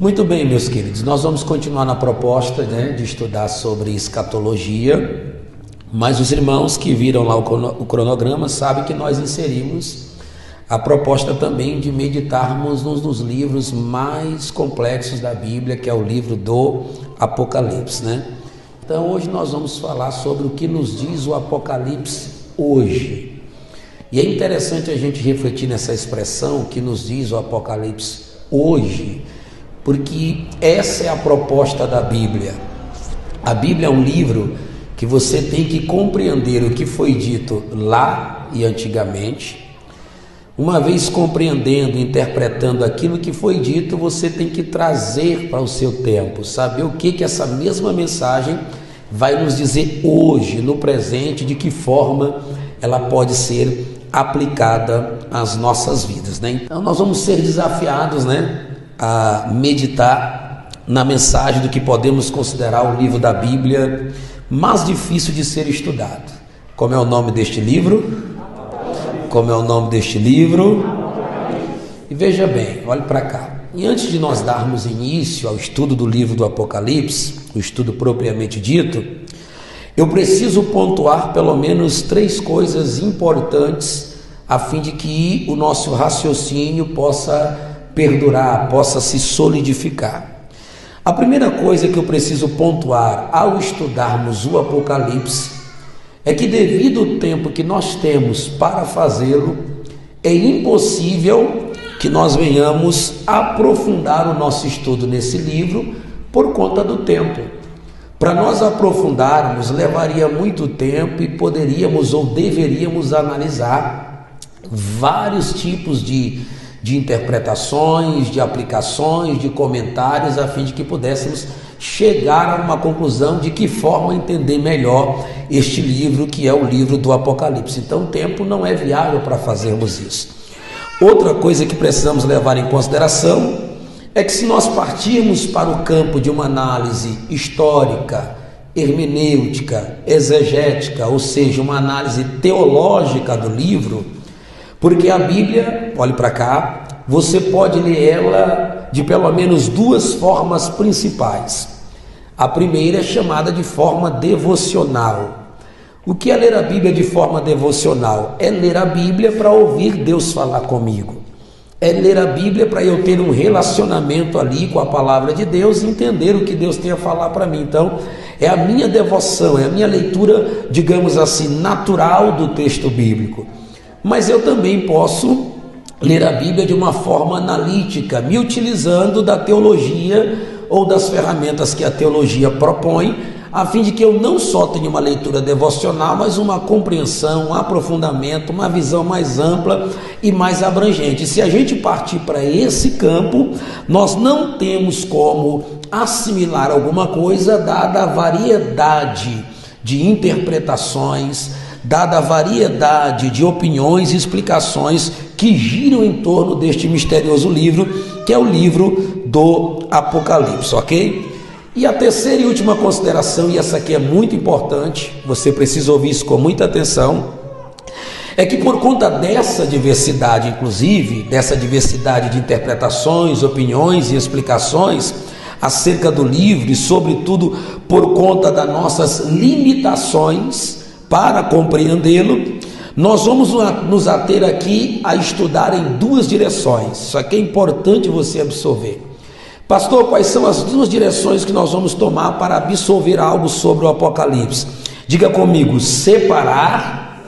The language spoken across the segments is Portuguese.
Muito bem, meus queridos, nós vamos continuar na proposta, de estudar sobre escatologia, mas os irmãos que viram lá o cronograma sabem que nós inserimos a proposta também de meditarmos num dos livros mais complexos da Bíblia, que é o livro do Apocalipse, Então hoje nós vamos falar sobre o que nos diz o Apocalipse hoje. E é interessante a gente refletir nessa expressão que nos diz o Apocalipse hoje, porque essa é a proposta da Bíblia. A Bíblia é um livro que você tem que compreender o que foi dito lá e antigamente. Uma vez compreendendo, interpretando aquilo que foi dito, você tem que trazer para o seu tempo, saber o que essa mesma mensagem vai nos dizer hoje, no presente, de que forma ela pode ser aplicada às nossas vidas, Então nós vamos ser desafiados, a meditar na mensagem do que podemos considerar o livro da Bíblia mais difícil de ser estudado. Como é o nome deste livro? E veja bem, olhe para cá. E antes de nós darmos início ao estudo do livro do Apocalipse, o estudo propriamente dito, eu preciso pontuar pelo menos 3 coisas importantes a fim de que o nosso raciocínio possa perdurar, possa se solidificar. A primeira coisa que eu preciso pontuar ao estudarmos o Apocalipse é que, devido ao tempo que nós temos para fazê-lo, é impossível que nós venhamos aprofundar o nosso estudo nesse livro por conta do tempo. Para nós aprofundarmos, levaria muito tempo e poderíamos ou deveríamos analisar vários tipos de interpretações, de aplicações, de comentários, a fim de que pudéssemos chegar a uma conclusão de que forma entender melhor este livro, que é o livro do Apocalipse. Então o tempo não é viável para fazermos isso. Outra coisa que precisamos levar em consideração é que, se nós partirmos para o campo de uma análise histórica, hermenêutica, exegética, ou seja, uma análise teológica do livro, porque a Bíblia, olhe para cá, você pode ler ela de pelo menos 2 formas principais. A primeira é chamada de forma devocional. O que é ler a Bíblia de forma devocional? É ler a Bíblia para ouvir Deus falar comigo. É ler a Bíblia para eu ter um relacionamento ali com a palavra de Deus e entender o que Deus tem a falar para mim. Então, é a minha devoção, é a minha leitura, digamos assim, natural do texto bíblico. Mas eu também posso ler a Bíblia de uma forma analítica, me utilizando da teologia ou das ferramentas que a teologia propõe, a fim de que eu não só tenha uma leitura devocional, mas uma compreensão, um aprofundamento, uma visão mais ampla e mais abrangente. Se a gente partir para esse campo, nós não temos como assimilar alguma coisa, dada a variedade de interpretações, dada a variedade de opiniões e explicações que giram em torno deste misterioso livro, que é o livro do Apocalipse, ok? E a terceira e última consideração, e essa aqui é muito importante, você precisa ouvir isso com muita atenção, é que por conta dessa diversidade, inclusive, dessa diversidade de interpretações, opiniões e explicações acerca do livro, e sobretudo por conta das nossas limitações para compreendê-lo, nós vamos nos ater aqui a estudar em 2 direções. Isso aqui é importante você absorver. Pastor, quais são as 2 direções que nós vamos tomar para absorver algo sobre o Apocalipse? Diga comigo: separar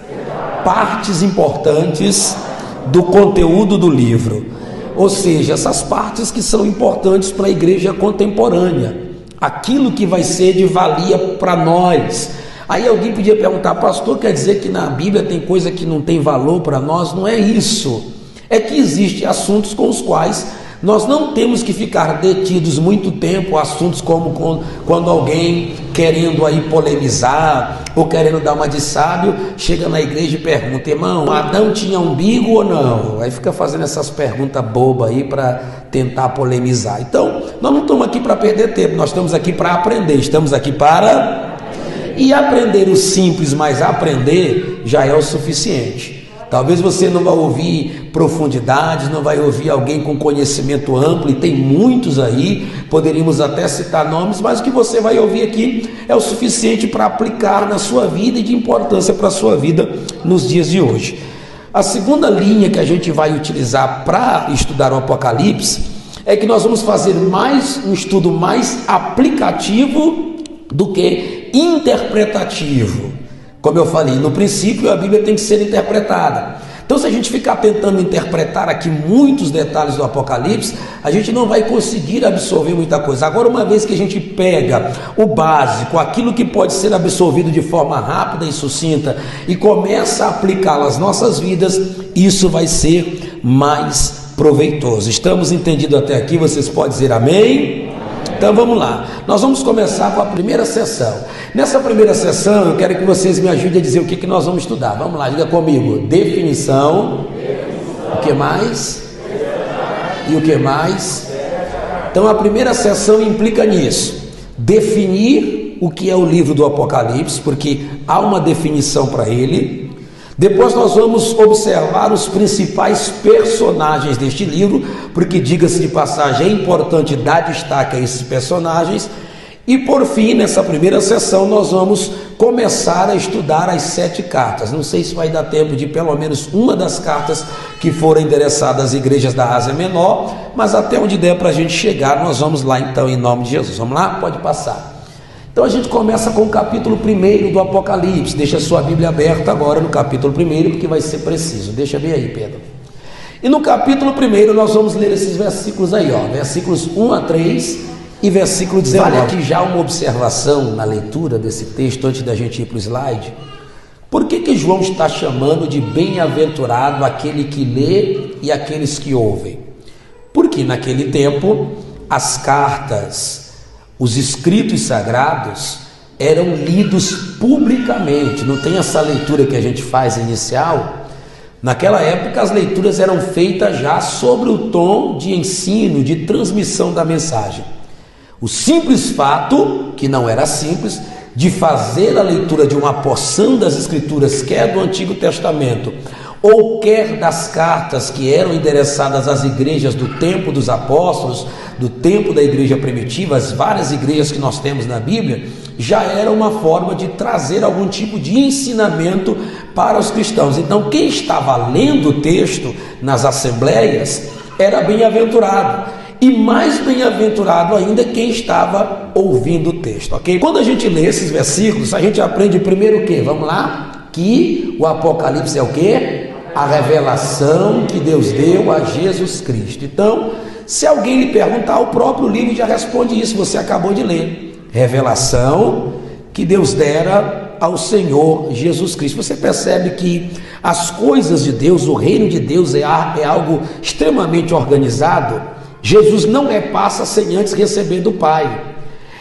partes importantes do conteúdo do livro. Ou seja, essas partes que são importantes para a igreja contemporânea, aquilo que vai ser de valia para nós. Aí alguém podia perguntar: pastor, quer dizer que na Bíblia tem coisa que não tem valor para nós? Não é isso. É que existem assuntos com os quais nós não temos que ficar detidos muito tempo, assuntos como quando alguém querendo aí polemizar ou querendo dar uma de sábio, chega na igreja e pergunta: irmão, Adão tinha umbigo ou não? Aí fica fazendo essas perguntas bobas aí para tentar polemizar. Então, nós não estamos aqui para perder tempo, nós estamos aqui para aprender, estamos aqui para... E aprender o simples, mas aprender já é o suficiente. Talvez você não vai ouvir profundidades, não vai ouvir alguém com conhecimento amplo, e tem muitos aí, poderíamos até citar nomes, mas o que você vai ouvir aqui é o suficiente para aplicar na sua vida e de importância para a sua vida nos dias de hoje. A segunda linha que a gente vai utilizar para estudar o Apocalipse é que nós vamos fazer um estudo mais aplicativo do que interpretativo. Como eu falei, no princípio a Bíblia tem que ser interpretada. Então, se a gente ficar tentando interpretar aqui muitos detalhes do Apocalipse, a gente não vai conseguir absorver muita coisa. Agora, uma vez que a gente pega o básico, aquilo que pode ser absorvido de forma rápida e sucinta, e começa a aplicá-lo às nossas vidas, isso vai ser mais proveitoso. Estamos entendidos até aqui? Vocês podem dizer amém? Então vamos lá, nós vamos começar com a primeira sessão. Nessa primeira sessão eu quero que vocês me ajudem a dizer o que nós vamos estudar. Vamos lá, diga comigo: definição. O que mais? E o que mais? Então a primeira sessão implica nisso: definir o que é o livro do Apocalipse, porque há uma definição para ele. Depois nós vamos observar os principais personagens deste livro, porque, diga-se de passagem, é importante dar destaque a esses personagens. E por fim, nessa primeira sessão, nós vamos começar a estudar as 7 cartas. Não sei se vai dar tempo de pelo menos uma das cartas que foram endereçadas às igrejas da Ásia Menor, mas até onde der para a gente chegar, nós vamos lá então, em nome de Jesus. Vamos lá? Pode passar. Então a gente começa com o capítulo 1 do Apocalipse. Deixa a sua Bíblia aberta agora no capítulo 1, porque vai ser preciso. Deixa bem aí, Pedro. E no capítulo 1 nós vamos ler esses versículos aí, versículos 1 a 3 e versículo 19. Vale aqui já uma observação na leitura desse texto, antes da gente ir para o slide. Por que João está chamando de bem-aventurado aquele que lê e aqueles que ouvem? Porque naquele tempo as cartas, os escritos sagrados eram lidos publicamente. Não tem essa leitura que a gente faz inicial. Naquela época as leituras eram feitas já sobre o tom de ensino, de transmissão da mensagem. O simples fato, que não era simples, de fazer a leitura de uma porção das escrituras, quer do Antigo Testamento ou quer das cartas que eram endereçadas às igrejas do tempo dos apóstolos, do tempo da igreja primitiva, as várias igrejas que nós temos na Bíblia, já era uma forma de trazer algum tipo de ensinamento para os cristãos. Então quem estava lendo o texto nas assembleias era bem-aventurado, e mais bem-aventurado ainda quem estava ouvindo o texto, ok? Quando a gente lê esses versículos, a gente aprende primeiro o quê? Vamos lá? Que o Apocalipse é o quê? A revelação que Deus deu a Jesus Cristo. Então, se alguém lhe perguntar, o próprio livro já responde isso, você acabou de ler. Revelação que Deus dera ao Senhor Jesus Cristo. Você percebe que as coisas de Deus, o reino de Deus é algo extremamente organizado. Jesus não repassa sem antes receber do Pai.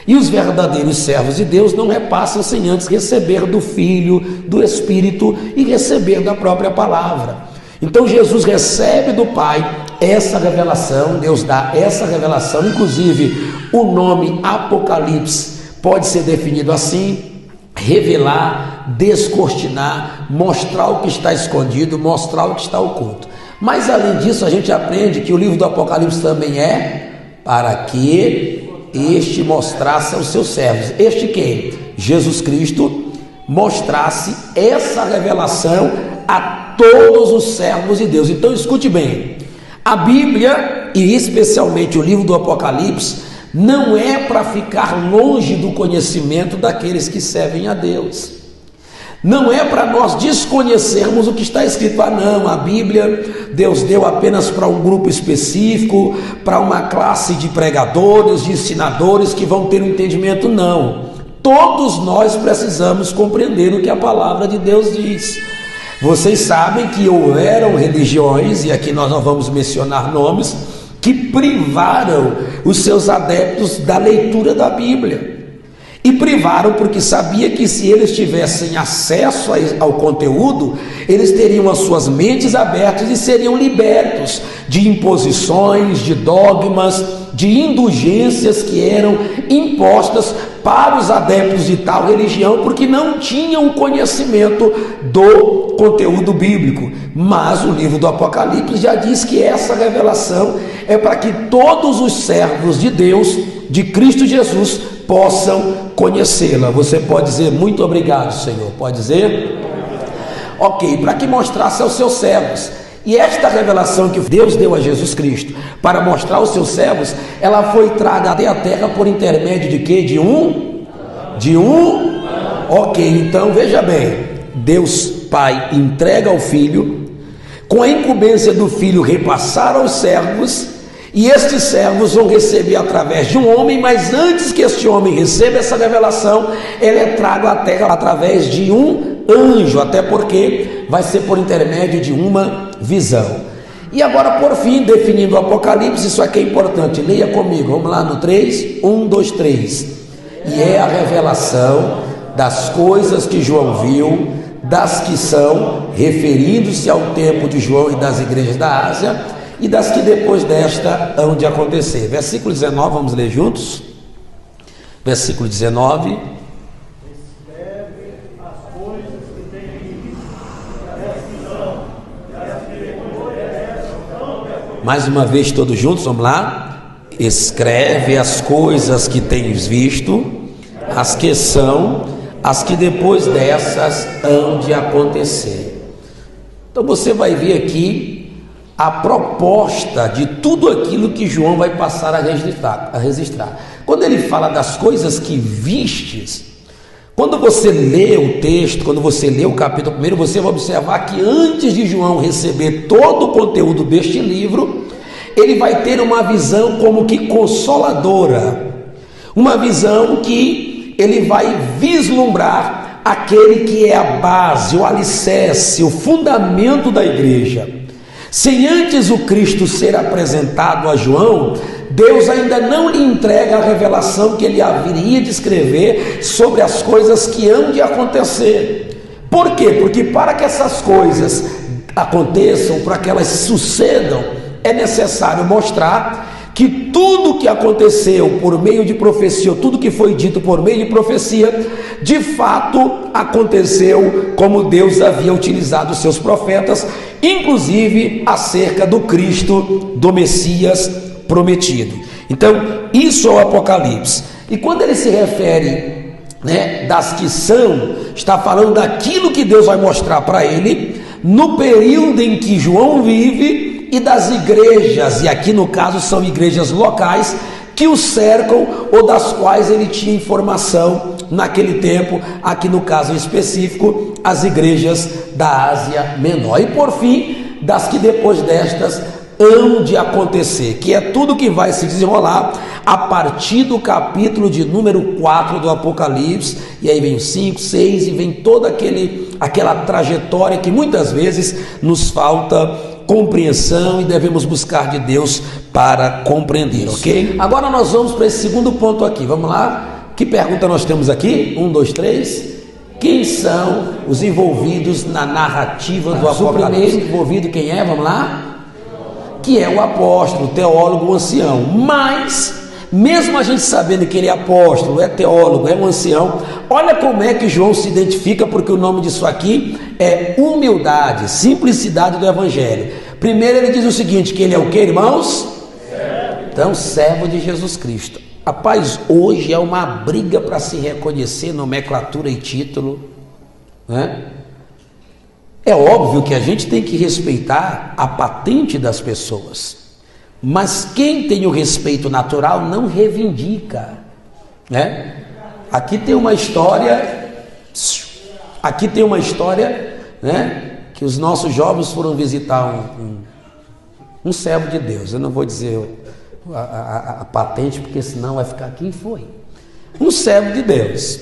E os verdadeiros servos de Deus não repassam sem antes receber do Filho, do Espírito e receber da própria palavra. Então Jesus recebe do Pai essa revelação, Deus dá essa revelação, inclusive o nome Apocalipse pode ser definido assim: revelar, descortinar, mostrar o que está escondido, mostrar o que está oculto. Mas além disso, a gente aprende que o livro do Apocalipse também é para que este mostrasse aos seus servos. Este quem? Jesus Cristo mostrasse essa revelação a todos os servos de Deus. Então escute bem, a Bíblia, e especialmente o livro do Apocalipse, não é para ficar longe do conhecimento daqueles que servem a Deus. Não é para nós desconhecermos o que está escrito. Não, a Bíblia Deus deu apenas para um grupo específico, para uma classe de pregadores, de ensinadores que vão ter um entendimento. Não, todos nós precisamos compreender o que a palavra de Deus diz. Vocês sabem que houveram religiões, e aqui nós não vamos mencionar nomes, que privaram os seus adeptos da leitura da Bíblia. E privaram porque sabia que se eles tivessem acesso ao conteúdo, eles teriam as suas mentes abertas e seriam libertos de imposições, de dogmas, de indulgências que eram impostas para os adeptos de tal religião, porque não tinham conhecimento do conteúdo bíblico. Mas o livro do Apocalipse já diz que essa revelação é para que todos os servos de Deus, de Cristo Jesus, possam conhecê-la. Você pode dizer muito obrigado, Senhor? Pode dizer? Ok, para que mostrasse aos seus servos. E esta revelação que Deus deu a Jesus Cristo para mostrar aos seus servos, ela foi traga até a terra por intermédio de quê? De um? Ok, então veja bem, Deus Pai entrega ao Filho, com a incumbência do Filho repassar aos servos, e estes servos vão receber através de um homem, mas antes que este homem receba essa revelação, ele é trago à terra através de um anjo, até porque vai ser por intermédio de uma visão. E agora, por fim, definindo o Apocalipse, isso aqui é importante, leia comigo, vamos lá no 3, 1, 2, 3. E é a revelação das coisas que João viu, das que são, referindo-se ao tempo de João e das igrejas da Ásia, e das que depois desta hão de acontecer. Versículo 19, vamos ler juntos? Versículo 19. Mais uma vez, todos juntos, vamos lá? Escreve as coisas que tens visto, as que são, as que depois dessas hão de acontecer. Então você vai ver aqui a proposta de tudo aquilo que João vai passar a registrar. Quando ele fala das coisas que vistes, quando você lê o texto, quando você lê o capítulo 1, você vai observar que antes de João receber todo o conteúdo deste livro, ele vai ter uma visão como que consoladora, uma visão que ele vai vislumbrar aquele que é a base, o alicerce, o fundamento da igreja. Sem antes o Cristo ser apresentado a João, Deus ainda não lhe entrega a revelação que ele haveria de escrever sobre as coisas que hão de acontecer. Por quê? Porque para que essas coisas aconteçam, para que elas sucedam, é necessário mostrar que tudo que aconteceu por meio de profecia, ou tudo que foi dito por meio de profecia, de fato aconteceu como Deus havia utilizado os seus profetas, inclusive acerca do Cristo, do Messias prometido. Então, isso é o Apocalipse. E quando ele se refere, das que são, está falando daquilo que Deus vai mostrar para ele no período em que João vive, e das igrejas, e aqui no caso são igrejas locais que o cercam, ou das quais ele tinha informação naquele tempo, aqui no caso específico, as igrejas da Ásia Menor. E por fim, das que depois destas hão de acontecer, que é tudo que vai se desenrolar a partir do capítulo de número 4 do Apocalipse, e aí vem o 5, 6, e vem toda aquela trajetória que muitas vezes nos falta compreensão e devemos buscar de Deus para compreender, ok? Agora nós vamos para esse segundo ponto aqui, vamos lá? Que pergunta nós temos aqui? 1, 2, 3. Quem são os envolvidos na narrativa do Apocalipse? O primeiro envolvido quem é? Vamos lá? Que é o apóstolo, o teólogo, o ancião. Mas, mesmo a gente sabendo que ele é apóstolo, é teólogo, é um ancião, olha como é que João se identifica, porque o nome disso aqui é humildade, simplicidade do evangelho. Primeiro ele diz o seguinte, que ele é o que, irmãos? Então, servo de Jesus Cristo. Rapaz, hoje é uma briga para se reconhecer nomenclatura e título, né? É óbvio que a gente tem que respeitar a patente das pessoas, mas quem tem o respeito natural não reivindica, né? Aqui tem uma história, né? Que os nossos jovens foram visitar um servo de Deus. Eu não vou dizer a patente, porque senão vai ficar quem foi. Um servo de Deus.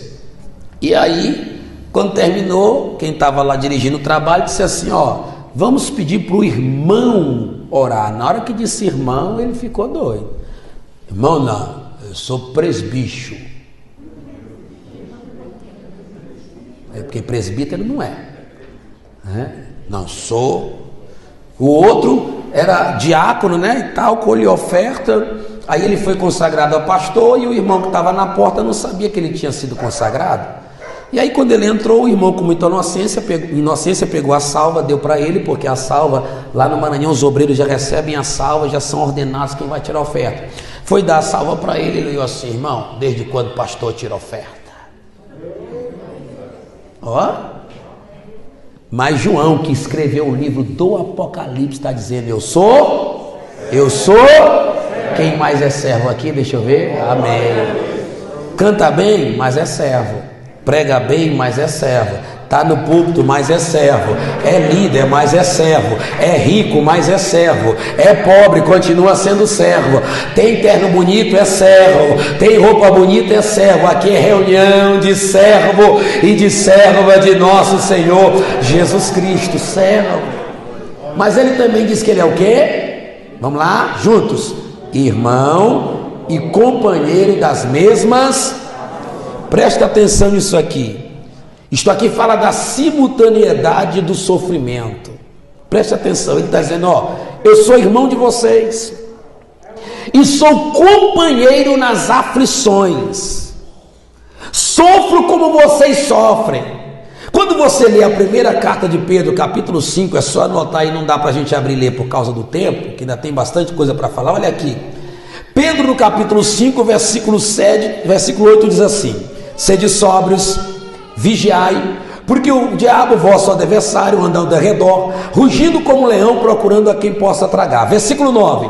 E aí, quando terminou, quem estava lá dirigindo o trabalho disse assim, vamos pedir para o irmão orar. Na hora que disse irmão, ele ficou doido. Irmão, não, eu sou presbítero. porque presbítero não é. Não sou. O outro era diácono, né, e tal, colhe oferta. Aí ele foi consagrado a pastor e o irmão que estava na porta não sabia que ele tinha sido consagrado. E aí quando ele entrou, o irmão com muita inocência pegou a salva, deu para ele, porque a salva, lá no Maranhão os obreiros já recebem a salva, já são ordenados quem vai tirar a oferta. Foi dar a salva para ele, ele leu assim: irmão, desde quando o pastor tira oferta? Mas João, que escreveu o livro do Apocalipse, está dizendo: eu sou, quem mais é servo aqui? Deixa eu ver, amém. Canta bem, mas é servo. Prega bem, mas é servo. Está no púlpito, mas é servo. É líder, mas é servo. É rico, mas é servo. É pobre, continua sendo servo. Tem terno bonito, é servo. Tem roupa bonita, é servo. Aqui é reunião de servo e de serva de nosso Senhor Jesus Cristo, servo. Mas ele também diz que ele é o quê? Vamos lá, juntos: irmão e companheiro das mesmas. Presta atenção nisso aqui. Isto aqui fala da simultaneidade do sofrimento. Presta atenção, ele está dizendo: eu sou irmão de vocês e sou companheiro nas aflições, sofro como vocês sofrem. Quando você lê a primeira carta de Pedro, capítulo 5, é só anotar aí, não dá para a gente abrir e ler por causa do tempo, que ainda tem bastante coisa para falar. Olha aqui, Pedro no capítulo 5, versículo 7, versículo 8 diz assim: sede sóbrios, vigiai, porque o diabo, vosso adversário, anda ao derredor, rugindo como um leão, procurando a quem possa tragar. Versículo 9: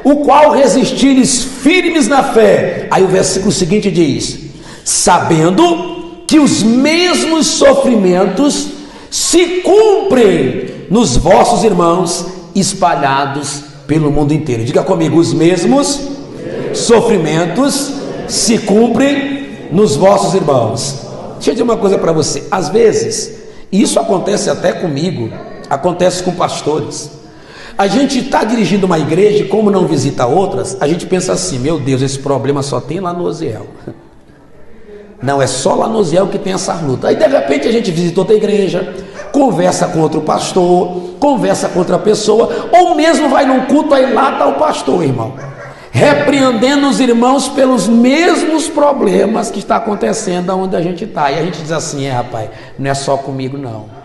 o qual resistires firmes na fé. Aí o versículo seguinte diz: sabendo que os mesmos sofrimentos se cumprem nos vossos irmãos espalhados pelo mundo inteiro. Diga comigo: os mesmos sofrimentos se cumprem nos vossos irmãos. Deixa eu dizer uma coisa para você. Às vezes, isso acontece até comigo, acontece com pastores. A gente está dirigindo uma igreja e, como não visita outras, a gente pensa assim: meu Deus, esse problema só tem lá no Oziel. Não, é só lá no Oziel que tem essa luta. Aí de repente a gente visita outra igreja, conversa com outro pastor, conversa com outra pessoa, ou mesmo vai num culto, aí lá está o pastor, irmão, repreendendo os irmãos pelos mesmos problemas que está acontecendo onde a gente está. E a gente diz assim: rapaz, não é só comigo não.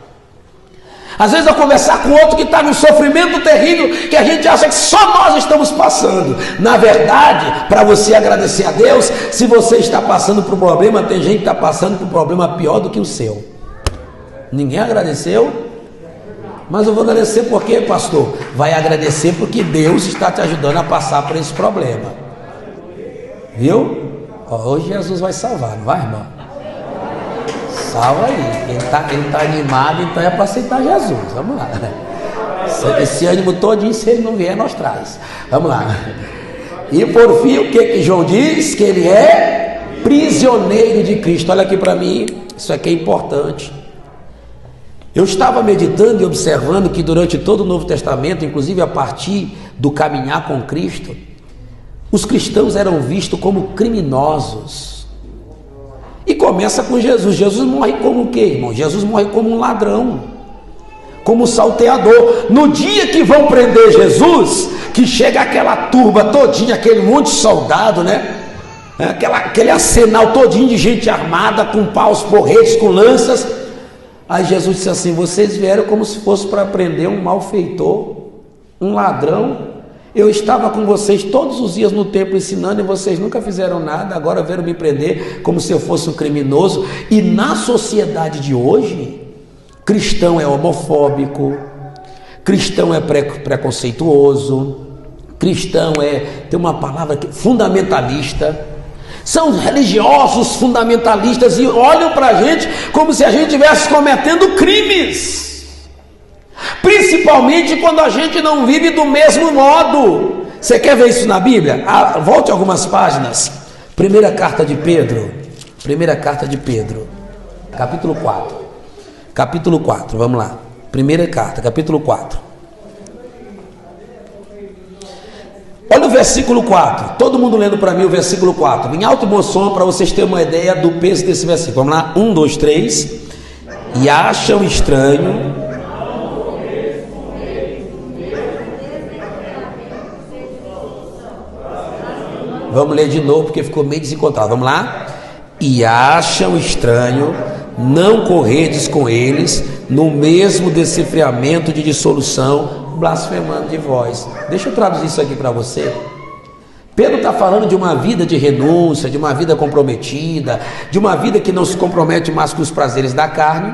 Às vezes eu conversar com outro que está num sofrimento terrível, que a gente acha que só nós estamos passando. Na verdade, para você agradecer a Deus, se você está passando por um problema, tem gente que está passando por um problema pior do que o seu. Ninguém agradeceu? Mas eu vou agradecer por quê, pastor? Vai agradecer porque Deus está te ajudando a passar por esse problema. Viu? Hoje Jesus vai salvar, não vai, irmão? Salva aí. Ele tá animado, então é para aceitar Jesus. Vamos lá. Esse ânimo todinho, se ele não vier, nós traz. Vamos lá. E por fim, o que João diz? Que ele é prisioneiro de Cristo. Olha aqui para mim, isso aqui é importante. Eu estava meditando e observando que durante todo o Novo Testamento, inclusive a partir do caminhar com Cristo, os cristãos eram vistos como criminosos. E começa com Jesus. Jesus morre como o quê, irmão? Jesus morre como um ladrão, como um salteador. No dia que vão prender Jesus, que chega aquela turba todinha, aquele monte de soldado, né? Aquele arsenal todinho de gente armada, com paus, porretes, com lanças. Aí Jesus disse assim: vocês vieram como se fosse para prender um malfeitor, um ladrão. Eu estava com vocês todos os dias no templo ensinando e vocês nunca fizeram nada, agora vieram me prender como se eu fosse um criminoso. E na sociedade de hoje, cristão é homofóbico, cristão é preconceituoso, cristão tem uma palavra fundamentalista. São religiosos fundamentalistas e olham para a gente como se a gente estivesse cometendo crimes. Principalmente quando a gente não vive do mesmo modo. Você quer ver isso na Bíblia? Volte algumas páginas. Primeira carta de Pedro, capítulo 4, vamos lá. Primeira carta, capítulo 4. Olha o versículo 4, todo mundo lendo para mim o versículo 4, em alto e bom som, para vocês terem uma ideia do peso desse versículo. Vamos lá, 1, 2, 3. e acham estranho. Vamos ler de novo porque ficou meio desencontrado. Vamos lá? E acham estranho não corredes com eles no mesmo desciframento de dissolução, blasfemando de vós. Deixa eu traduzir isso aqui para você. Pedro está falando de uma vida de renúncia, de uma vida comprometida, de uma vida que não se compromete mais com os prazeres da carne.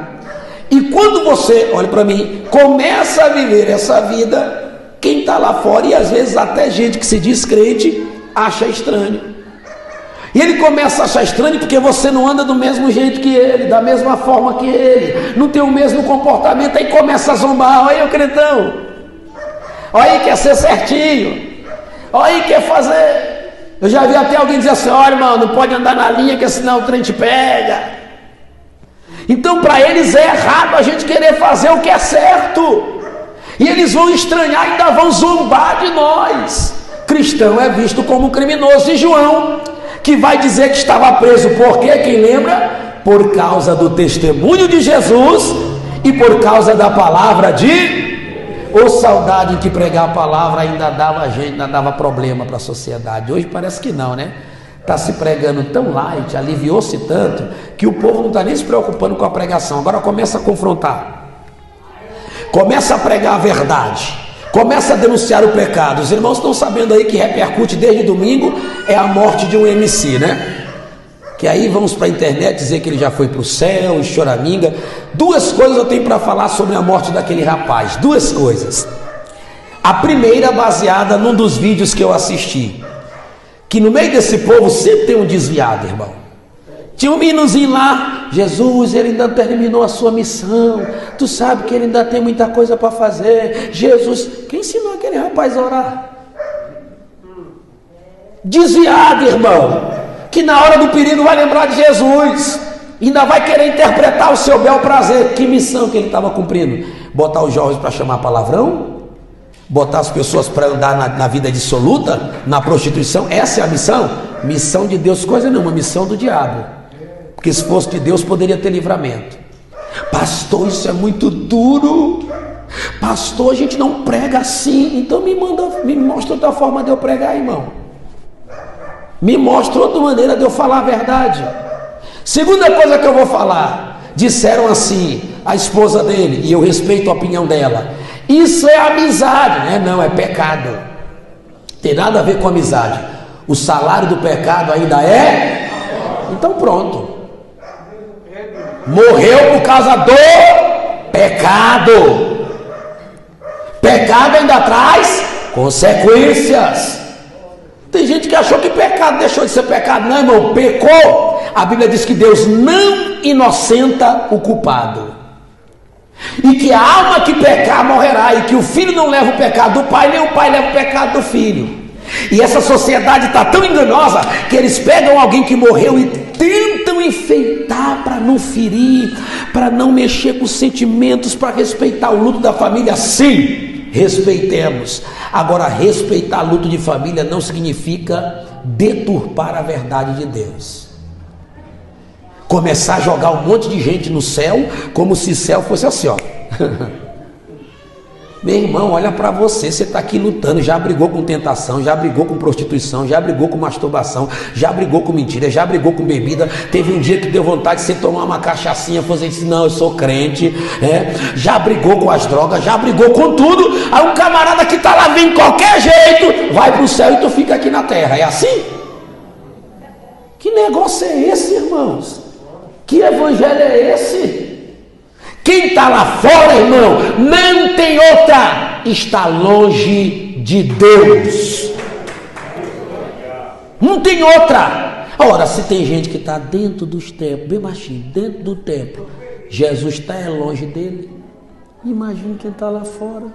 E quando você, olha para mim, começa a viver essa vida, quem está lá fora, e às vezes até gente que se diz crente, acha estranho. E ele começa a achar estranho porque você não anda do mesmo jeito que ele, da mesma forma que ele, não tem o mesmo comportamento, aí começa a zombar. Olha aí o crentão, olha aí, quer ser certinho, olha aí, quer fazer. Eu já vi até alguém dizer assim: olha, irmão, não pode andar na linha que senão o trem te pega. Então para eles é errado a gente querer fazer o que é certo, e eles vão estranhar e ainda vão zombar de nós. Cristão é visto como criminoso. E João, que vai dizer que estava preso, por quê? Quem lembra? Por causa do testemunho de Jesus e por causa da palavra de... Ô saudade em que pregar a palavra ainda dava problema para a sociedade. Hoje parece que não, né? Está se pregando tão light, aliviou-se tanto, que o povo não está nem se preocupando com a pregação. Agora começa a confrontar, começa a pregar a verdade, começa a denunciar o pecado. Os irmãos estão sabendo aí que repercute desde domingo é a morte de um MC, né? Que aí vamos para a internet dizer que ele já foi para o céu, e choraminga. Duas coisas eu tenho para falar sobre a morte daquele rapaz. Duas coisas. A primeira, baseada num dos vídeos que eu assisti, que no meio desse povo sempre tem um desviado, irmão. Tinha um meninozinho lá: Jesus, ele ainda não terminou a sua missão, tu sabe que ele ainda tem muita coisa para fazer. Jesus, quem ensinou aquele rapaz a orar? Desviado, irmão, que na hora do perigo vai lembrar de Jesus, ainda vai querer interpretar o seu bel prazer. Que missão que ele estava cumprindo? Botar os jovens para chamar palavrão? Botar as pessoas para andar na vida dissoluta, na prostituição? Essa é a missão? Missão de Deus coisa nenhuma, missão do diabo. Porque se fosse de Deus poderia ter livramento. Pastor, isso é muito duro. Pastor, a gente não prega assim. Então me mostra outra forma de eu pregar, irmão. Me mostra outra maneira de eu falar a verdade. Segunda coisa que eu vou falar: disseram assim, a esposa dele, e eu respeito a opinião dela: isso é amizade, né? Não, é pecado. Tem nada a ver com amizade. O salário do pecado ainda é. Então pronto, morreu por causa do pecado. Pecado ainda traz consequências. Tem gente que achou que pecado deixou de ser pecado. Não, irmão, pecou. A Bíblia diz que Deus não inocenta o culpado, e que a alma que pecar morrerá, e que o filho não leva o pecado do pai, nem o pai leva o pecado do filho. E essa sociedade está tão enganosa que eles pegam alguém que morreu e tentam enfeitar para não ferir, para não mexer com os sentimentos, para respeitar o luto da família. Sim, respeitemos. Agora, respeitar luto de família não significa deturpar a verdade de Deus. Começar a jogar um monte de gente no céu, como se o céu fosse assim, ó. Meu irmão, olha para você está aqui lutando, já brigou com tentação, já brigou com prostituição, já brigou com masturbação, já brigou com mentira, já brigou com bebida. Teve um dia que deu vontade de você tomar uma cachaçinha, você disse: não, eu sou crente, já brigou com as drogas, já brigou com tudo. Aí um camarada que está lá vem de qualquer jeito, vai para o céu e tu fica aqui na terra. É assim? Que negócio é esse, irmãos? Que evangelho é esse? Quem está lá fora, irmão, não tem outra, está longe de Deus. Não tem outra. Ora, se tem gente que está dentro dos templos, bem baixinho, dentro do templo, Jesus está longe dele. Imagina quem está lá fora.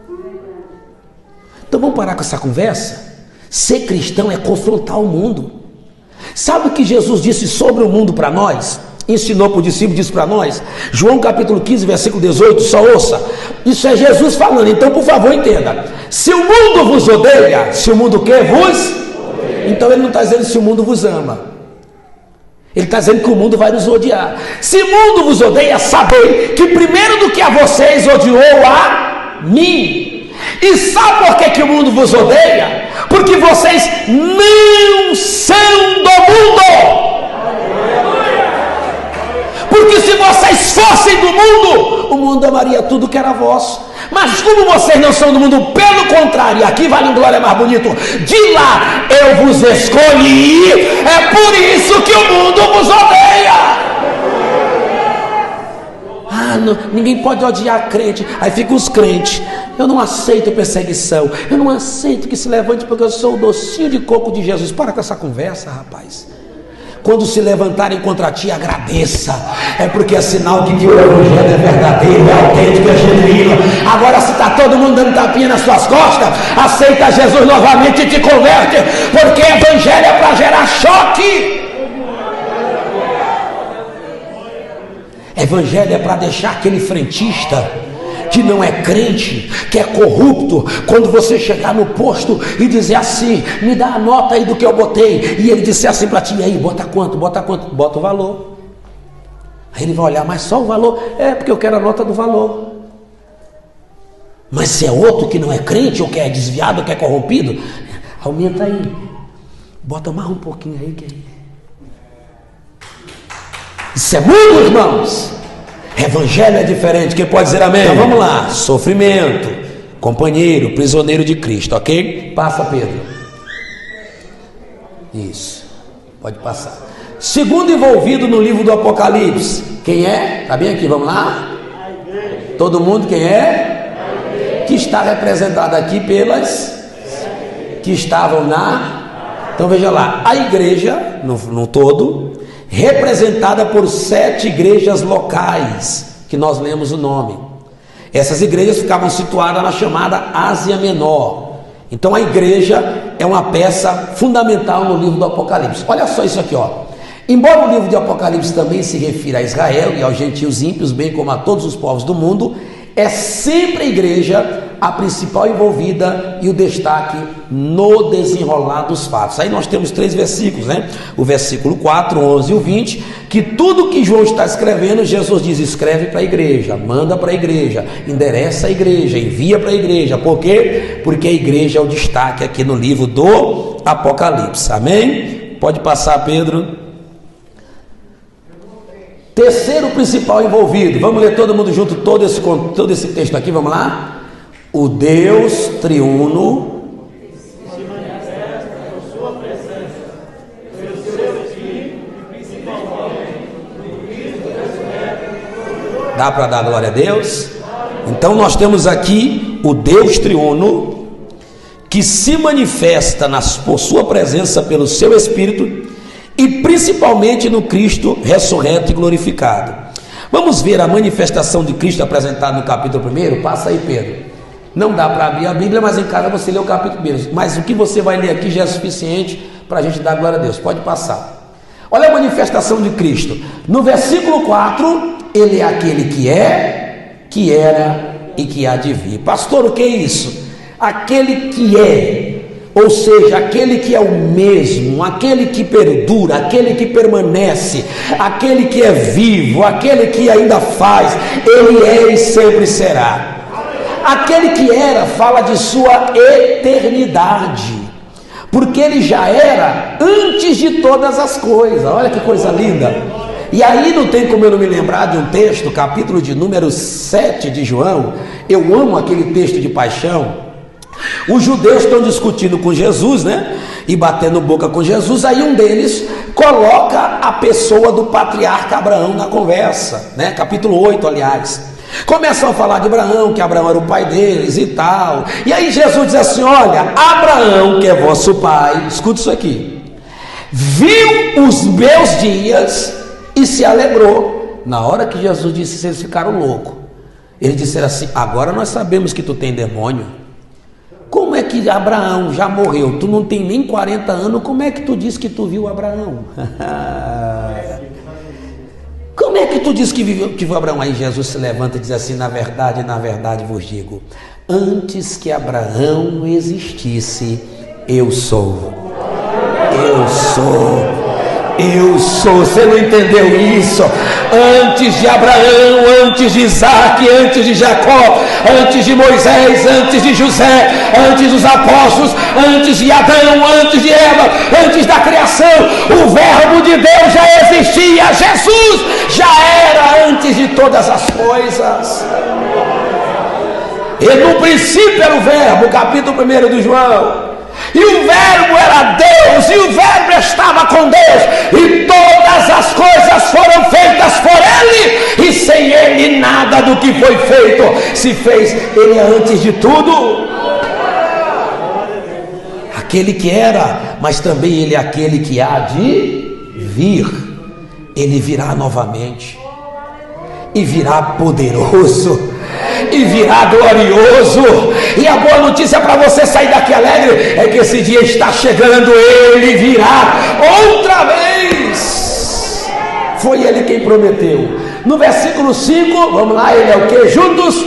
Então vamos parar com essa conversa. Ser cristão é confrontar o mundo. Sabe o que Jesus disse sobre o mundo para nós? Ensinou para o discípulo, disse para nós. João capítulo 15, versículo 18, só ouça. Isso é Jesus falando, então por favor entenda. Se o mundo vos odeia, se o mundo quer vos, então ele não está dizendo se o mundo vos ama. Ele está dizendo que o mundo vai nos odiar. Se o mundo vos odeia, sabei que primeiro do que a vocês odiou a mim. E sabe por que o mundo vos odeia? Porque vocês não são do mundo. Porque se vocês fossem do mundo, o mundo amaria tudo que era vosso. Mas como vocês não são do mundo, pelo contrário, aqui vale um glória mais bonito, de lá eu vos escolhi, é por isso que o mundo vos odeia. Não, ninguém pode odiar crente. Aí ficam os crentes: eu não aceito perseguição, eu não aceito que se levante porque eu sou o docinho de coco de Jesus. Para com essa conversa, rapaz. Quando se levantarem contra ti, agradeça. É porque é sinal de que o evangelho é verdadeiro, é autêntico, é genuíno. Agora, se está todo mundo dando tapinha nas suas costas, aceita Jesus novamente e te converte, porque evangelho é para gerar choque. Evangelho é para deixar aquele frentista que não é crente, que é corrupto, quando você chegar no posto e dizer assim: me dá a nota aí do que eu botei, e ele disser assim para ti: aí, bota quanto? Bota o valor. Aí ele vai olhar: mas só o valor? É, porque eu quero a nota do valor. Mas se é outro que não é crente, ou que é desviado, ou que é corrompido, aumenta aí, bota mais um pouquinho aí, que aí. Isso é mundo, irmãos. Evangelho é diferente. Quem pode dizer amém? Então vamos lá. Sofrimento, companheiro, prisioneiro de Cristo, ok? Passa, Pedro. Isso, pode passar. Segundo envolvido no livro do Apocalipse, quem é? Está bem aqui, vamos lá? Todo mundo, quem é? Que está representado aqui pelas que estavam na. Então veja lá, a igreja no todo, representada por 7 igrejas locais, que nós lemos o nome. Essas igrejas ficavam situadas na chamada Ásia Menor. Então a igreja é uma peça fundamental no livro do Apocalipse. Olha só isso aqui, ó. Embora o livro de Apocalipse também se refira a Israel e aos gentios ímpios, bem como a todos os povos do mundo, é sempre a igreja a principal envolvida e o destaque no desenrolar dos fatos. Aí nós temos 3 versículos, né? O versículo 4, 11 e o 20, que tudo que João está escrevendo, Jesus diz: escreve para a igreja, manda para a igreja, endereça a igreja, envia para a igreja. Por quê? Porque a igreja é o destaque aqui no livro do Apocalipse. Amém? Pode passar, Pedro. Terceiro principal envolvido, vamos ler todo mundo junto todo esse texto aqui, vamos lá? O Deus triuno se manifesta com sua presença, pelo seu Espírito, principalmente no Cristo ressurreto. Dá para dar glória a Deus? Então nós temos aqui o Deus triuno que se manifesta por sua presença pelo seu Espírito e principalmente no Cristo ressurreto e glorificado. Vamos ver a manifestação de Cristo apresentada no capítulo 1? Passa aí, Pedro. Não dá para abrir a Bíblia, mas em casa você lê o capítulo 1. Mas o que você vai ler aqui já é suficiente para a gente dar glória a Deus. Pode passar. Olha a manifestação de Cristo. No versículo 4, ele é aquele que é, que era e que há de vir. Pastor, o que é isso? Aquele que é. Ou seja, aquele que é o mesmo, aquele que perdura, aquele que permanece, aquele que é vivo, aquele que ainda faz, ele é e sempre será. Aquele que era fala de sua eternidade, porque ele já era antes de todas as coisas. Olha que coisa linda. E aí não tem como eu não me lembrar de um texto, capítulo de número 7 de João. Eu amo aquele texto de paixão. Os judeus estão discutindo com Jesus, né? E batendo boca com Jesus. Aí um deles coloca a pessoa do patriarca Abraão na conversa, né? Capítulo 8, aliás. Começam a falar de Abraão, que Abraão era o pai deles e tal. E aí Jesus diz assim: olha, Abraão, que é vosso pai, escuta isso aqui, viu os meus dias e se alegrou. Na hora que Jesus disse isso, eles ficaram loucos. Eles disseram assim: agora nós sabemos que tu tem demônio. Como é que Abraão já morreu? Tu não tem nem 40 anos, como é que tu diz que tu viu Abraão? Como é que tu diz que viu Abraão? Aí Jesus se levanta e diz assim: na verdade vos digo, antes que Abraão existisse, eu sou. Eu sou. eu sou. Você não entendeu isso? Antes de Abraão, antes de Isaac, antes de Jacó, antes de Moisés, antes de José, antes dos apóstolos, antes de Adão, antes de Eva, antes da criação, o verbo de Deus já existia. Jesus já era antes de todas as coisas. E no princípio era o verbo, capítulo 1 de João. E o verbo era Deus, e o verbo estava com Deus, e todas as coisas foram feitas por Ele, e sem Ele nada do que foi feito se fez. Ele é antes de tudo, aquele que era, mas também Ele é aquele que há de vir. Ele virá novamente, e virá poderoso, e virá glorioso. E a boa notícia para você sair daqui alegre é que esse dia está chegando. Ele virá outra vez. Foi Ele quem prometeu. No versículo 5, vamos lá, Ele é o que? Juntos,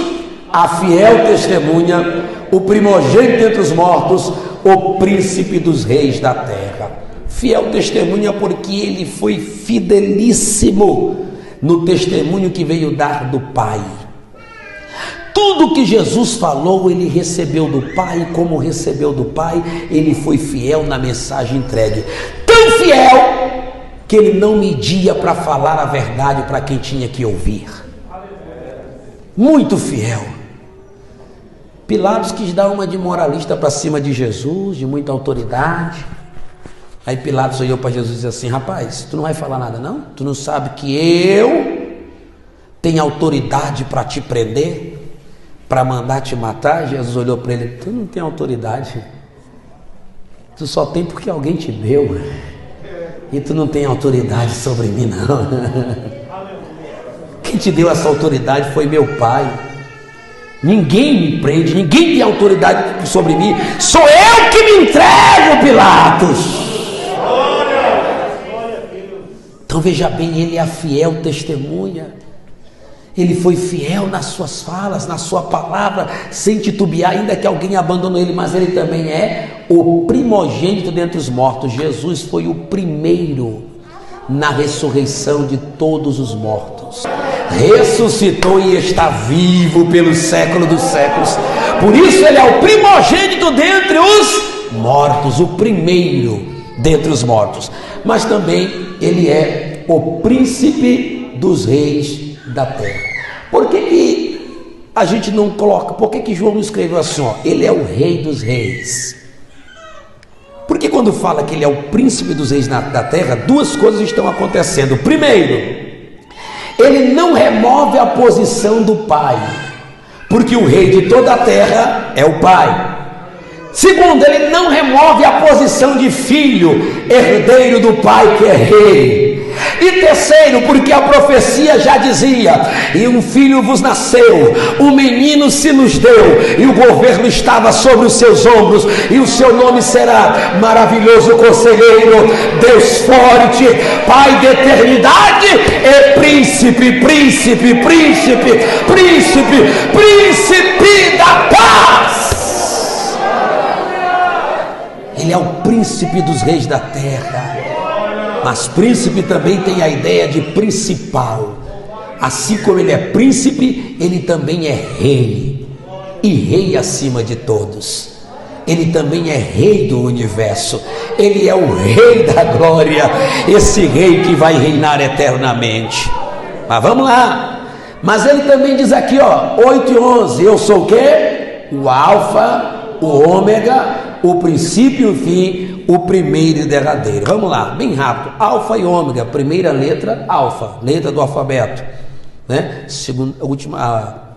a fiel testemunha, o primogênito entre os mortos, o príncipe dos reis da terra. Fiel testemunha porque Ele foi fidelíssimo no testemunho que veio dar do Pai. Tudo que Jesus falou, Ele recebeu do Pai. Como recebeu do Pai, Ele foi fiel na mensagem entregue. Tão fiel que Ele não media para falar a verdade para quem tinha que ouvir. Muito fiel. Pilatos quis dar uma de moralista para cima de Jesus, de muita autoridade. Aí Pilatos olhou para Jesus e disse assim: rapaz, tu não vai falar nada não? Tu não sabe que eu tenho autoridade para te prender? Para mandar te matar? Jesus olhou para ele: tu não tem autoridade, tu só tem porque alguém te deu, e tu não tem autoridade sobre mim não. Quem te deu essa autoridade foi meu Pai. Ninguém me prende, ninguém tem autoridade sobre mim, sou eu que me entrego, Pilatos. Então veja bem, Ele é a fiel testemunha. Ele foi fiel nas suas falas, na sua palavra, sem titubear, ainda que alguém abandonou Ele, mas Ele também é o primogênito dentre os mortos. Jesus foi o primeiro na ressurreição de todos os mortos. Ressuscitou e está vivo pelos séculos dos séculos. Por isso Ele é o primogênito dentre os mortos, o primeiro dentre os mortos. Mas também Ele é o príncipe dos reis da terra. Por que a gente não coloca? Por que João não escreveu assim, ó? Ele é o rei dos reis. Porque quando fala que Ele é o príncipe dos reis da terra, duas coisas estão acontecendo. Primeiro, Ele não remove a posição do Pai, porque o rei de toda a terra é o Pai. Segundo, Ele não remove a posição de filho, herdeiro do Pai que é rei. E terceiro, porque a profecia já dizia: e um filho vos nasceu, um menino se nos deu, e o governo estava sobre os seus ombros, e o seu nome será Maravilhoso Conselheiro, Deus Forte, Pai da Eternidade e Príncipe, Príncipe, Príncipe, Príncipe, Príncipe da Paz. Ele é o príncipe dos reis da terra. Mas príncipe também tem a ideia de principal. Assim como Ele é príncipe, Ele também é rei. E rei acima de todos. Ele também é rei do universo. Ele é o rei da glória. Esse rei que vai reinar eternamente. Mas vamos lá. Mas Ele também diz aqui, ó, 8 e 11. Eu sou o quê? O alfa, o ômega, o princípio e o fim, o primeiro e derradeiro. Vamos lá, bem rápido. Alfa e ômega, primeira letra, alfa, letra do alfabeto, né? Segunda, a última,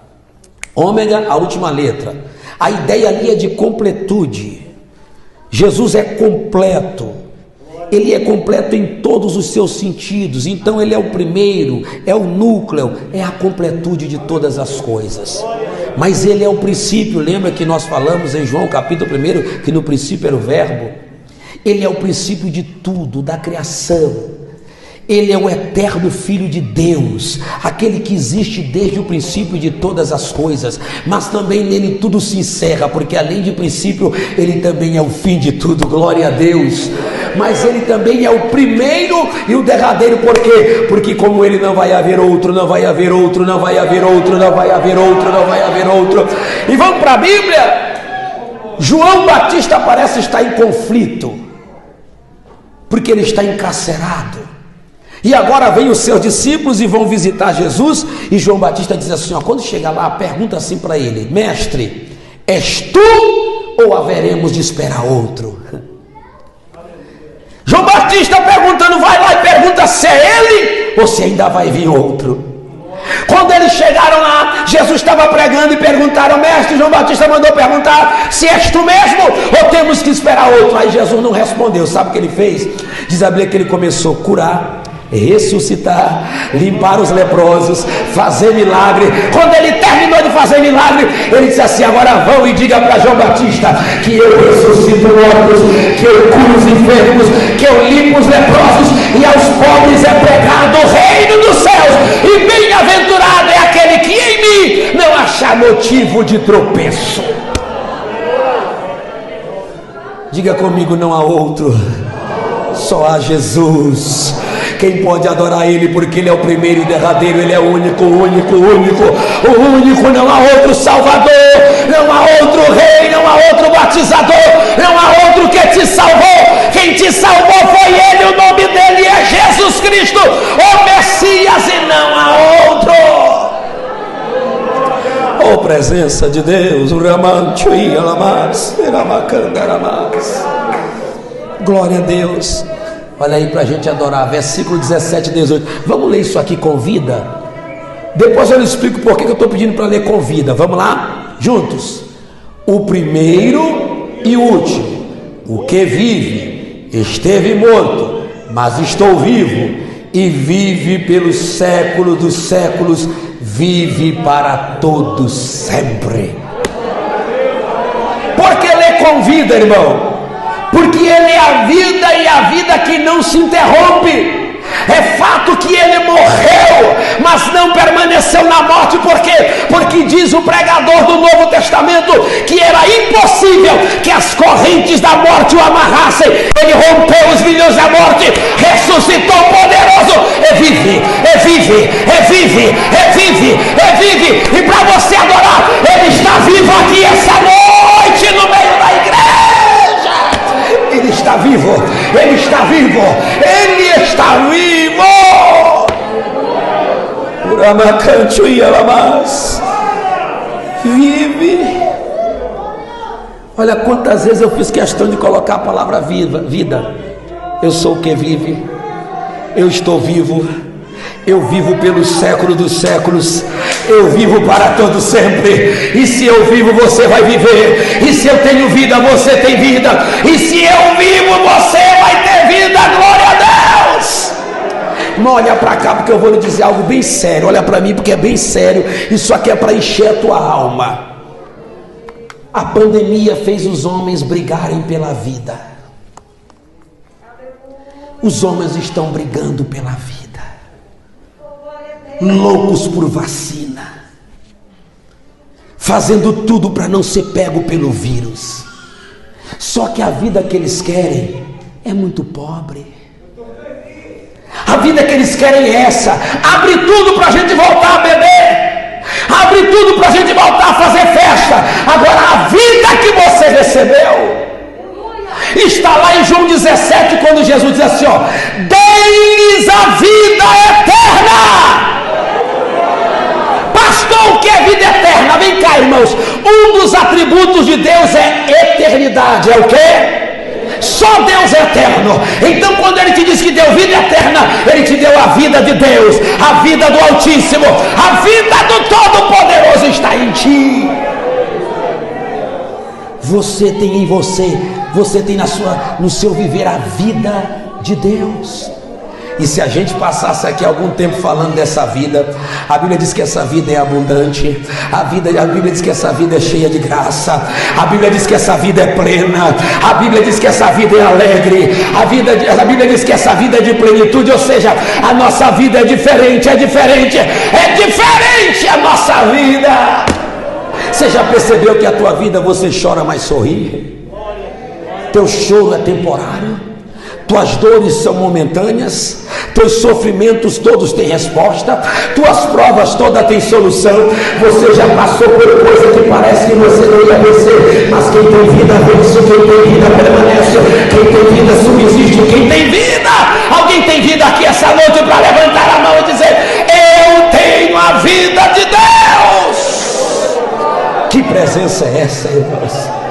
ômega, a última letra. A ideia ali é de completude. Jesus é completo. Ele é completo em todos os seus sentidos. Então Ele é o primeiro, é o núcleo, é a completude de todas as coisas. Mas Ele é o princípio. Lembra que nós falamos em João capítulo 1 que no princípio era o verbo? Ele é o princípio de tudo, da criação. Ele é o eterno Filho de Deus, aquele que existe desde o princípio de todas as coisas, mas também nele tudo se encerra, porque além de princípio, ele também é o fim de tudo, glória a Deus. Mas ele também é o primeiro e o derradeiro, por quê? Porque como ele não vai haver outro, não vai haver outro, não vai haver outro, não vai haver outro, não vai haver outro. E vamos para a Bíblia. João Batista parece estar em conflito, porque ele está encarcerado. E agora vem os seus discípulos e vão visitar Jesus, e João Batista diz assim, ó, quando chega lá, pergunta assim para ele, mestre, és tu ou haveremos de esperar outro? João Batista perguntando, vai lá e pergunta se é ele ou se ainda vai vir outro. Quando eles chegaram lá, Jesus estava pregando e perguntaram, mestre, João Batista mandou perguntar se és tu mesmo ou temos que esperar outro. Aí Jesus não respondeu, sabe o que ele fez? Diz a Bíblia que ele começou a curar, ressuscitar, limpar os leprosos, fazer milagre. Quando ele terminou de fazer milagre, ele disse assim, agora vão e diga para João Batista que eu ressuscito mortos, que eu curo os enfermos, que eu limpo os leprosos, e aos pobres é pregado o reino dos céus, e bem-aventurado é aquele que em mim não achar motivo de tropeço. Diga comigo, não há outro, só há Jesus. Quem pode adorar Ele, porque Ele é o primeiro e derradeiro, Ele é o único, o único, o único, o único, não há outro Salvador, não há outro Rei, não há outro batizador, não há outro que te salvou. Quem te salvou foi Ele, o nome dEle é Jesus Cristo, o Messias, e não há outro. Oh, presença de Deus, glória a Deus. Olha aí para a gente adorar, versículo 17 e 18. Vamos ler isso aqui com vida? Depois eu lhe explico por que eu estou pedindo para ler com vida. Vamos lá? Juntos. O primeiro e o último, o que vive, esteve morto, mas estou vivo, e vive pelos séculos dos séculos, vive para todos sempre. Por que ler com vida, irmão? Porque Ele é a vida, e a vida que não se interrompe. É fato que Ele morreu, mas não permaneceu na morte. Por quê? Porque diz o pregador do Novo Testamento que era impossível que as correntes da morte o amarrassem. Ele rompeu os grilhões da morte, ressuscitou poderoso, é vive, é vive, é vive, é vive, é vive. E para você adorar, Ele está vivo aqui essa noite no meio da igreja. Ele está vivo, Ele está vivo, Ele está vivo. Vive. Olha quantas vezes eu fiz questão de colocar a palavra vida. Eu sou o que vive, eu estou vivo, eu vivo pelos séculos dos séculos, eu vivo para todo sempre. E se eu vivo, você vai viver. E se eu tenho vida, você tem vida. E se eu vivo, você vai ter vida. Glória a Deus. Não, olha para cá, porque eu vou lhe dizer algo bem sério. Olha para mim, porque é bem sério. Isso aqui é para encher a tua alma. A pandemia fez os homens brigarem pela vida. Os homens estão brigando pela vida, loucos por vacina, fazendo tudo para não ser pego pelo vírus. Só que a vida que eles querem é muito pobre. A vida que eles querem é essa: abre tudo para a gente voltar a beber, abre tudo para a gente voltar a fazer festa. Agora a vida que você recebeu está lá em João 17, quando Jesus diz assim, ó, dei-lhes a vida eterna. Pastor, o que é vida eterna? Vem cá, irmãos. Um dos atributos de Deus é eternidade. É o quê? Só Deus é eterno. Então quando Ele te diz que deu vida eterna, Ele te deu a vida de Deus, a vida do Altíssimo, a vida do Todo-Poderoso está em ti. Você tem em você tem no seu viver a vida de Deus. E se a gente passasse aqui algum tempo falando dessa vida, a Bíblia diz que essa vida é abundante, a Bíblia diz que essa vida é cheia de graça, a Bíblia diz que essa vida é plena, a Bíblia diz que essa vida é alegre, a Bíblia diz que essa vida é de plenitude, ou seja, a nossa vida é diferente a nossa vida. Você já percebeu que a tua vida você chora, mas sorri? Teu choro é temporário. Tuas dores são momentâneas, teus sofrimentos todos têm resposta, tuas provas todas têm solução. Você já passou por coisa que parece que você não ia vencer, mas quem tem vida vence, quem tem vida permanece, quem tem vida subsiste, quem tem vida. Alguém tem vida aqui essa noite para levantar a mão e dizer: eu tenho a vida de Deus. Que presença é essa, irmãos?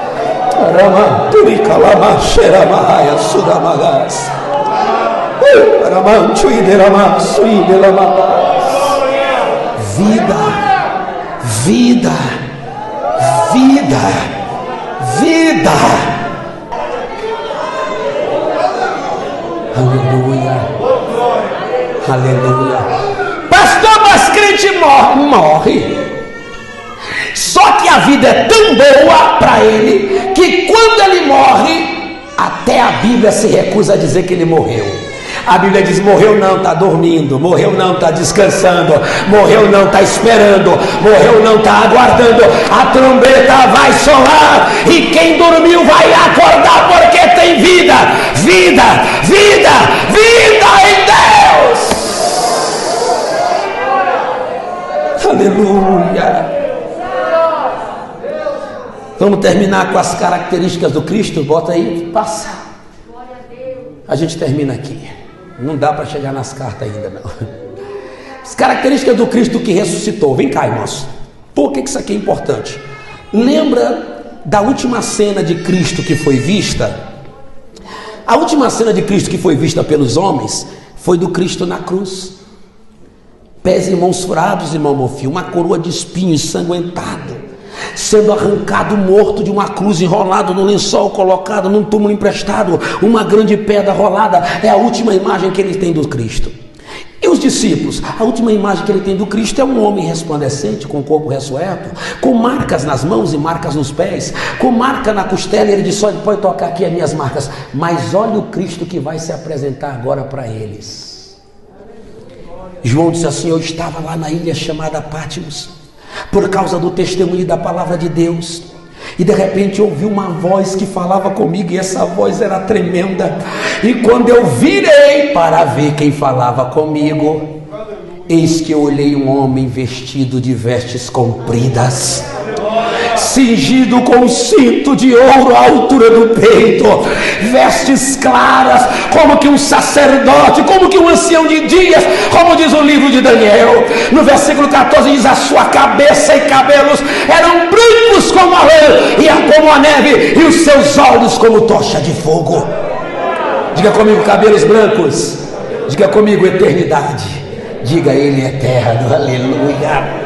Vida, vida, vida, vida. Aleluia, aleluia. Pastor, mas crente morre. Só que a vida é tão boa para ele que quando ele morre, até a Bíblia se recusa a dizer que ele morreu. A Bíblia diz: morreu não, está dormindo, morreu não, está descansando, morreu não, está esperando, morreu não, está aguardando. A trombeta vai soar e quem dormiu vai acordar, porque tem vida, vida, vida, vida em Deus. Aleluia. Vamos terminar com as características do Cristo. Bota aí, passa. A gente termina aqui. Não dá para chegar nas cartas ainda não. As características do Cristo que ressuscitou. Vem cá, irmãos. Por que isso aqui é importante? Lembra da última cena de Cristo que foi vista? A última cena de Cristo que foi vista pelos homens foi do Cristo na cruz. Pés e mãos furados, irmão Mofio, uma coroa de espinhos, ensanguentado, sendo arrancado morto de uma cruz, enrolado no lençol, colocado num túmulo emprestado, uma grande pedra rolada. É a última imagem que ele tem do Cristo. E os discípulos? A última imagem que ele tem do Cristo é um homem resplandecente, com o corpo ressurreto, com marcas nas mãos e marcas nos pés, com marca na costela. E ele disse: olha, pode tocar aqui as minhas marcas, mas olha o Cristo que vai se apresentar agora para eles. João disse assim: eu estava lá na ilha chamada Pátimos, por causa do testemunho da palavra de Deus, e de repente ouvi uma voz que falava comigo, e essa voz era tremenda. E quando eu virei para ver quem falava comigo, eis que eu olhei um homem vestido de vestes compridas, cingido com um cinto de ouro à altura do peito, vestes claras, como que um sacerdote, como que um ancião de dias, como diz o livro de Daniel. No versículo 14 diz: a sua cabeça e cabelos eram brancos como a lã, e como a neve, e os seus olhos como tocha de fogo. Diga comigo: cabelos brancos. Diga comigo: eternidade. Diga: ele é eterno. Aleluia.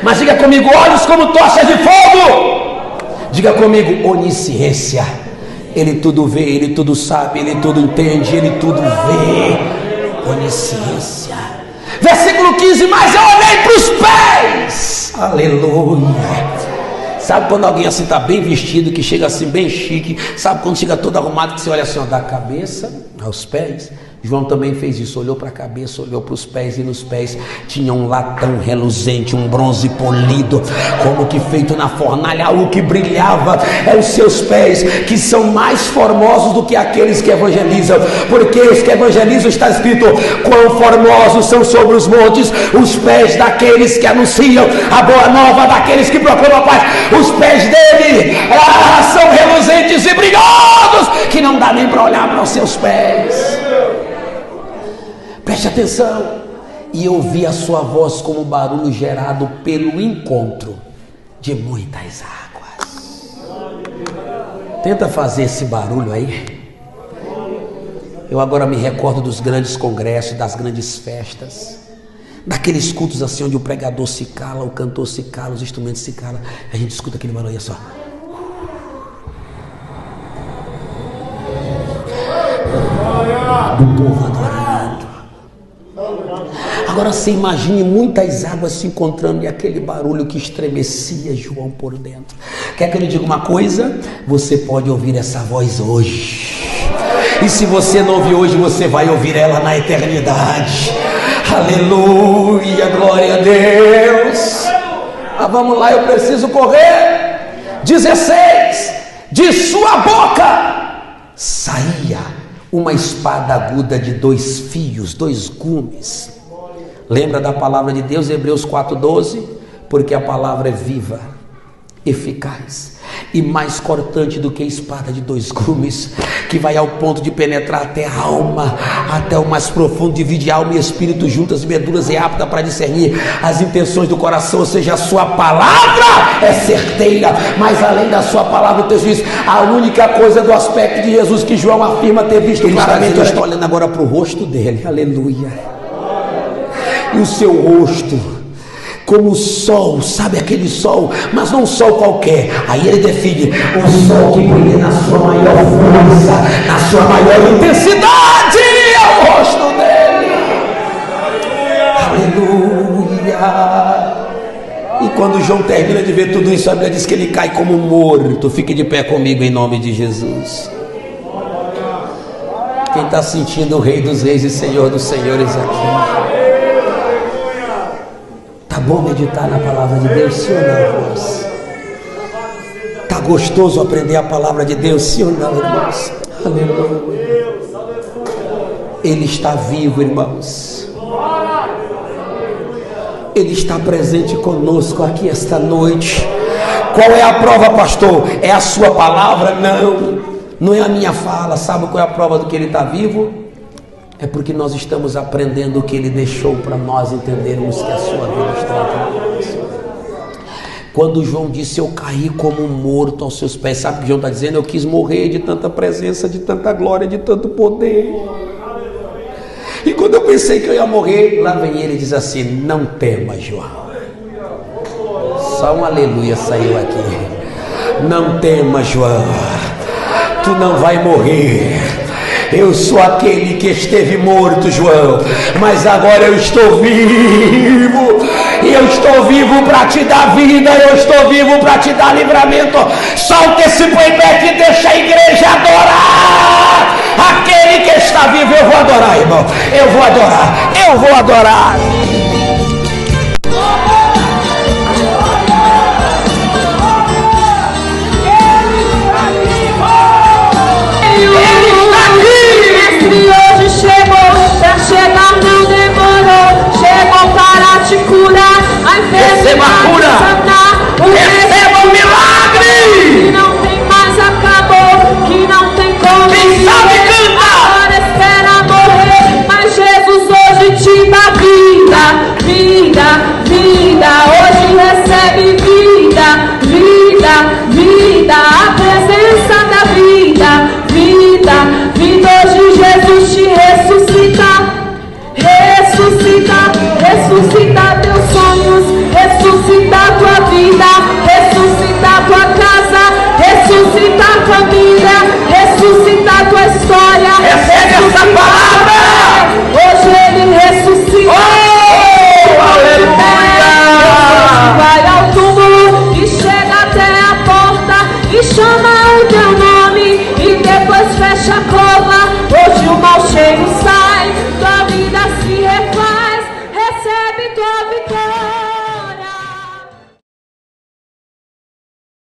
Mas diga comigo: olhos como tochas de fogo. Diga comigo: onisciência. Ele tudo vê, ele tudo sabe, ele tudo entende, ele tudo vê. Onisciência. Versículo 15: mas eu olhei para os pés. Aleluia. Sabe quando alguém assim está bem vestido, que chega assim bem chique? Sabe quando chega todo arrumado, que você olha assim, ó, da cabeça aos pés? João também fez isso, olhou para a cabeça, olhou para os pés, e nos pés tinha um latão reluzente, um bronze polido, como que feito na fornalha, algo que brilhava. É os seus pés, que são mais formosos do que aqueles que evangelizam, porque os que evangelizam, está escrito: quão formosos são sobre os montes os pés daqueles que anunciam a boa nova, daqueles que proclamam a paz. Os pés dele são reluzentes e brilhosos, que não dá nem para olhar para os seus pés. Preste atenção. E eu ouvi a sua voz como barulho gerado pelo encontro de muitas águas. Tenta fazer esse barulho aí. Eu agora me recordo dos grandes congressos, das grandes festas, daqueles cultos assim onde o pregador se cala, o cantor se cala, os instrumentos se calam. A gente escuta aquele barulho aí só. Do povo adorando. Agora você imagine muitas águas se encontrando e aquele barulho que estremecia João por dentro. Quer que eu lhe diga uma coisa? Você pode ouvir essa voz hoje. E se você não ouvir hoje, você vai ouvir ela na eternidade. Aleluia, glória a Deus. Vamos lá, eu preciso correr. 16. De sua boca saía uma espada aguda de 2 fios, 2 gumes. Lembra da palavra de Deus, Hebreus 4:12? Porque a palavra é viva, eficaz e mais cortante do que espada de 2 gumes, que vai ao ponto de penetrar até a alma, até o mais profundo, divide alma e espírito, juntas e medulas, e é apta para discernir as intenções do coração. Ou seja, a sua palavra é certeira. Mas além da sua palavra, o texto diz, a única coisa do aspecto de Jesus que João afirma ter visto claramente, eu estou olhando agora para o rosto dele, aleluia, e o seu rosto como o sol, sabe aquele sol, mas não um sol qualquer. Aí ele define o sol que brilha na sua maior força, na sua maior intensidade, é o rosto dele. Aleluia. E quando João termina de ver tudo isso, a Bíblia diz que ele cai como morto. Fique de pé comigo em nome de Jesus. Quem está sentindo o Rei dos Reis e Senhor dos Senhores aqui? Tá bom meditar na palavra de Deus, sim ou não, irmãos? Tá gostoso aprender a palavra de Deus, sim ou não, irmãos? Aleluia. Ele está vivo, irmãos. Ele está presente conosco aqui esta noite. Qual é a prova, pastor? É a sua palavra? Não, não é a minha fala. Sabe qual é a prova do que ele está vivo? É porque nós estamos aprendendo o que ele deixou para nós entendermos que a sua vida está entre nós. Quando João disse, eu caí como morto aos seus pés, sabe o que João está dizendo? Eu quis morrer de tanta presença, de tanta glória, de tanto poder. E quando eu pensei que eu ia morrer, lá vem ele e diz assim, não temas, João. Só um aleluia saiu aqui. Não temas, João, tu não vai morrer. Eu sou aquele que esteve morto, João, mas agora eu estou vivo, e eu estou vivo para te dar vida, eu estou vivo para te dar livramento. Solta esse playback e deixa a igreja adorar aquele que está vivo. Eu vou adorar, irmão, eu vou adorar, eu vou adorar.